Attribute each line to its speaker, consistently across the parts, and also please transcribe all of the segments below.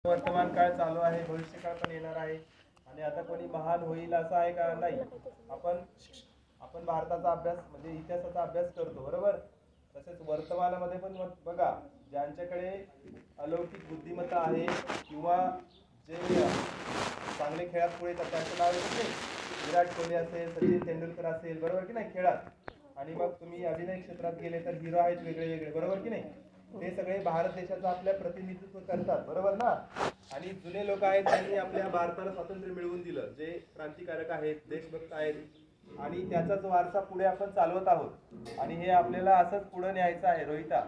Speaker 1: वर्तमान काळ चालू आहे, भविष्यकाळ पण येणार आहे आणि आता कोणी महान होईल असं आहे का? नाही. आपण आपण भारताचा अभ्यास म्हणजे इतिहासाचा अभ्यास करतो, बरोबर. तसेच वर्तमानामध्ये पण बघा, ज्यांच्याकडे अलौकिक बुद्धिमत्ता आहे किंवा जे चांगले खेळात पुढे येतात त्यांचं नाव येत नाही. विराट कोहली असेल, सचिन तेंडुलकर असेल, बरोबर की नाही, खेळात. आणि मग तुम्ही अभिनय क्षेत्रात गेले तर हिरो आहेत वेगळे वेगळे, बरोबर की नाही. ते सगळे भारत देशाचं आपल्या प्रतिनिधित्व करतात, बरोबर ना. आणि जुने लोक आहेत त्यांनी आपल्या भारताला स्वातंत्र्य मिळवून दिलं, जे क्रांतिकारक आहेत, देशभक्त आहेत आणि त्याचाच वारसा पुढे आपण चालवत आहोत. आणि हे आपल्याला असंच पुढे न्यायचं आहे रोहिता.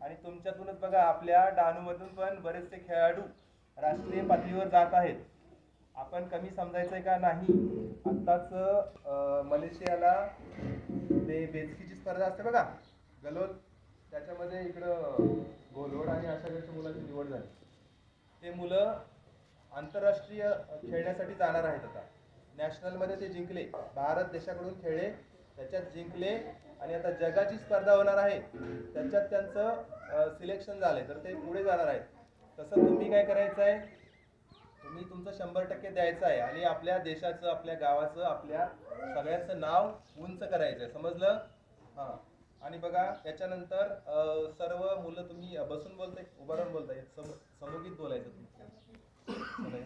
Speaker 1: आणि तुमच्यातूनच बघा, आपल्या डहाणूमधून पण बरेचसे खेळाडू राष्ट्रीय पातळीवर जात आहेत. आपण कमी समजायचंय का? नाही. आत्ताच मलेशियाला ते बेचकीची स्पर्धा असते बघा, गलोल, त्याच्यामध्ये इकडं गोलवड आणि आशागरच्या मुलांची निवड झाली. ते मुलं आंतरराष्ट्रीय खेळण्यासाठी जाणार आहेत. आता नॅशनलमध्ये ते जिंकले, भारत देशाकडून खेळले, त्याच्यात जिंकले आणि आता जगाची स्पर्धा होणार आहे, त्याच्यात त्यांचं सिलेक्शन झालंय, तर ते पुढे जाणार आहेत. तसं तुम्ही काय करायचं आहे, तुम्ही तुमचं 100% द्यायचं आहे आणि आपल्या देशाचं, आपल्या गावाचं, आपल्या सगळ्यांचं नाव उंच करायचं आहे, समजलं. हां. आणि बघा त्याच्यानंतर सर्व मुलं तुम्ही बसून बोलताय, उभा राहून बोलताय, समोगीत बोलायचं तुम्ही.